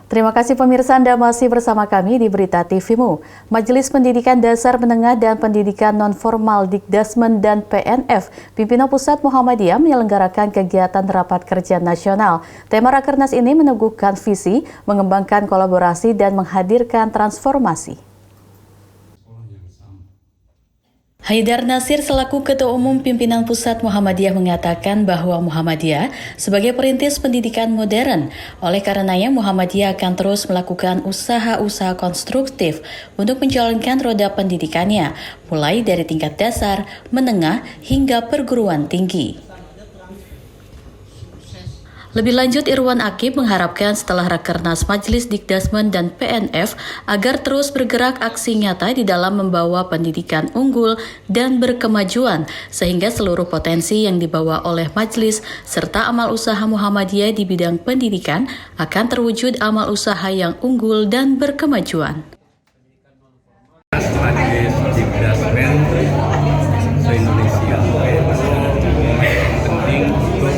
Terima kasih pemirsa, Anda masih bersama kami di Berita TV-mu. Majelis Pendidikan Dasar Menengah dan Pendidikan Non-Formal Dikdasmen dan PNF, pimpinan Pusat Muhammadiyah menyelenggarakan kegiatan Rapat Kerja Nasional. Tema Rakernas ini meneguhkan visi, mengembangkan kolaborasi dan menghadirkan transformasi. Haidar Nasir selaku Ketua Umum Pimpinan Pusat Muhammadiyah mengatakan bahwa Muhammadiyah sebagai perintis pendidikan modern. Oleh karenanya Muhammadiyah akan terus melakukan usaha-usaha konstruktif untuk menjalankan roda pendidikannya, mulai dari tingkat dasar, menengah, hingga perguruan tinggi. Lebih lanjut, Irwan Akib mengharapkan setelah Rakernas Majelis Dikdasmen dan PNF agar terus bergerak aksi nyata di dalam membawa pendidikan unggul dan berkemajuan, sehingga seluruh potensi yang dibawa oleh Majelis serta amal usaha Muhammadiyah di bidang pendidikan akan terwujud amal usaha yang unggul dan berkemajuan. Majelis Dikdasmen se-Indonesia penting untuk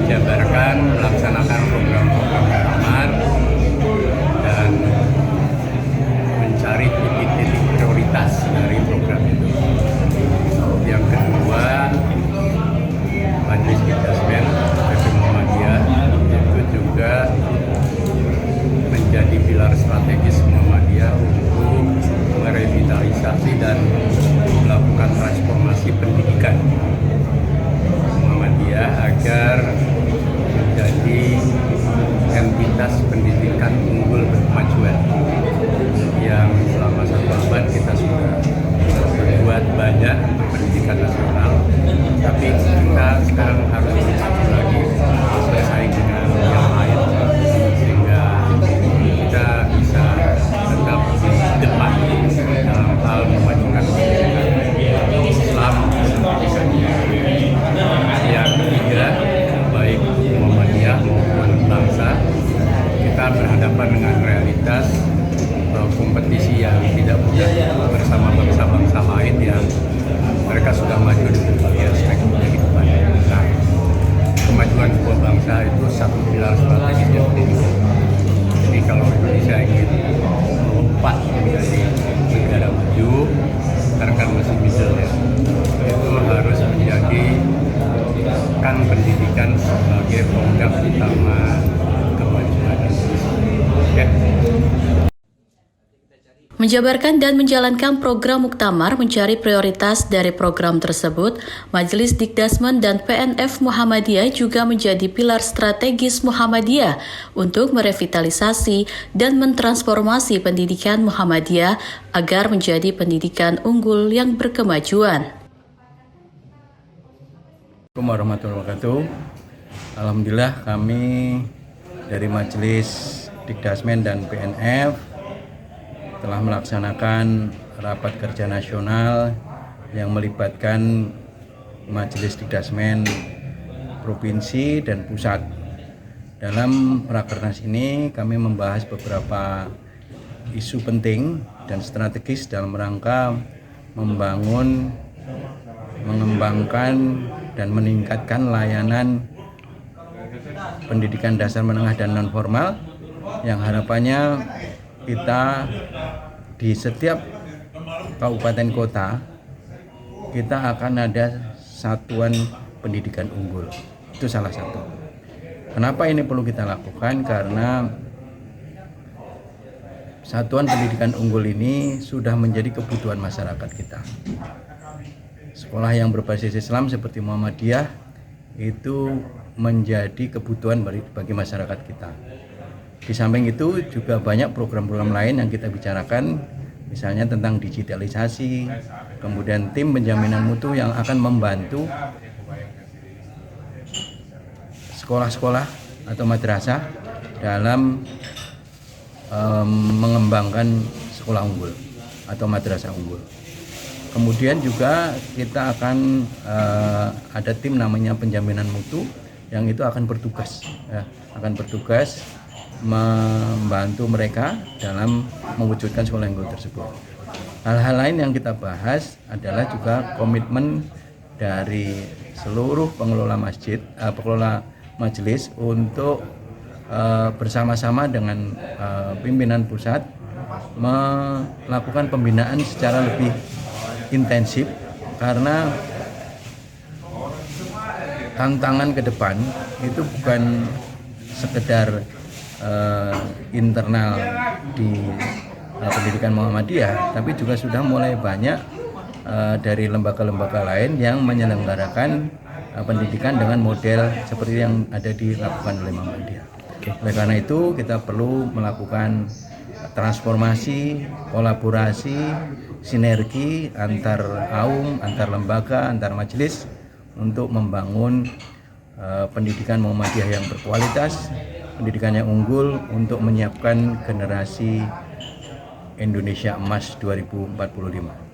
menjabarkan, melaksanakan program-program Muktamar dan mencari titik-titik prioritas dari program itu. Yang kedua, Majelis Dikdasmen PP Muhammadiyah itu juga menjadi pilar strategis Muhammadiyah untuk merevitalisasi dan melakukan transformasi pendidikan Muhammadiyah agar menjadi entitas pendidikan unggul berkemajuan yang selama satu abad kita sudah berbuat banyak untuk pendidikan nasional, tapi kita sekarang harus bersatu lagi bersaing dengan yang lain sehingga kita bisa tetap di depan dalam hal memajukan pendidikan Islam dan pendidikannya. Yang ketiga, baik Muhammadiyah maupun bangsa, kita berhadapan dengan realitas kompetisi yang tidak mudah bersama bangsa-bangsa lain yang mereka sudah maju di berbagai aspek kehidupan. Nah, kemajuan sebuah bangsa itu satu pilar strategis yang penting. Jadi kalau Indonesia ingin melompat menjadi negara maju, kan masih middle ya, itu harus menjadi kan pendidikan sebagai produk utama kemajuan Indonesia. Menjabarkan dan menjalankan program Muktamar mencari prioritas dari program tersebut, Majelis Dikdasmen dan PNF Muhammadiyah juga menjadi pilar strategis Muhammadiyah untuk merevitalisasi dan mentransformasi pendidikan Muhammadiyah agar menjadi pendidikan unggul yang berkemajuan. Assalamualaikum warahmatullahi wabarakatuh. Alhamdulillah kami dari Majelis Dikdasmen dan PNF telah melaksanakan rapat kerja nasional yang melibatkan Majelis Dikdasmen Provinsi dan Pusat. Dalam Rakernas ini kami membahas beberapa isu penting dan strategis dalam rangka membangun, mengembangkan dan meningkatkan layanan pendidikan dasar menengah dan non-formal yang harapannya kita di setiap kabupaten kota kita akan ada satuan pendidikan unggul. Itu salah satu. Kenapa ini perlu kita lakukan? Karena satuan pendidikan unggul ini sudah menjadi kebutuhan masyarakat kita. Sekolah yang berbasis Islam seperti Muhammadiyah itu menjadi kebutuhan bagi masyarakat kita. Di samping itu juga banyak program-program lain yang kita bicarakan, misalnya tentang digitalisasi, kemudian tim penjaminan mutu yang akan membantu sekolah-sekolah atau madrasah dalam mengembangkan sekolah unggul atau madrasah unggul. Kemudian juga kita akan ada tim namanya penjaminan mutu yang itu akan bertugas membantu mereka dalam mewujudkan sekolah unggul tersebut. Hal-hal lain yang kita bahas adalah juga komitmen dari seluruh pengelola masjid, pengelola majelis untuk bersama-sama dengan pimpinan pusat melakukan pembinaan secara lebih intensif, karena tantangan ke depan itu bukan sekedar internal di pendidikan Muhammadiyah, tapi juga sudah mulai banyak dari lembaga-lembaga lain yang menyelenggarakan pendidikan dengan model seperti yang ada dilakukan oleh Muhammadiyah. Oleh karena itu kita perlu melakukan transformasi, kolaborasi, sinergi antar kaum, antar lembaga, antar majelis untuk membangun pendidikan Muhammadiyah yang berkualitas, pendidikan yang unggul untuk menyiapkan generasi Indonesia Emas 2045.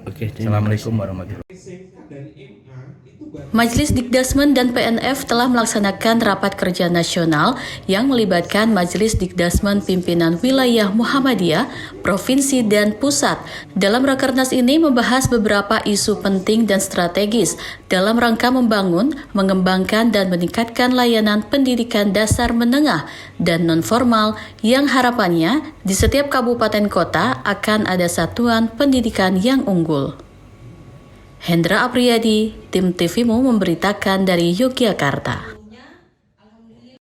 Assalamualaikum warahmatullahi wabarakatuh. Majelis Dikdasmen dan PNF telah melaksanakan rapat kerja nasional yang melibatkan Majelis Dikdasmen pimpinan wilayah Muhammadiyah, provinsi dan pusat. Dalam rakernas ini membahas beberapa isu penting dan strategis dalam rangka membangun, mengembangkan dan meningkatkan layanan pendidikan dasar menengah dan non-formal yang harapannya di setiap kabupaten kota akan ada satuan pendidikan yang unggul. Hendra Apriyadi, Tim TVMu memberitakan dari Yogyakarta.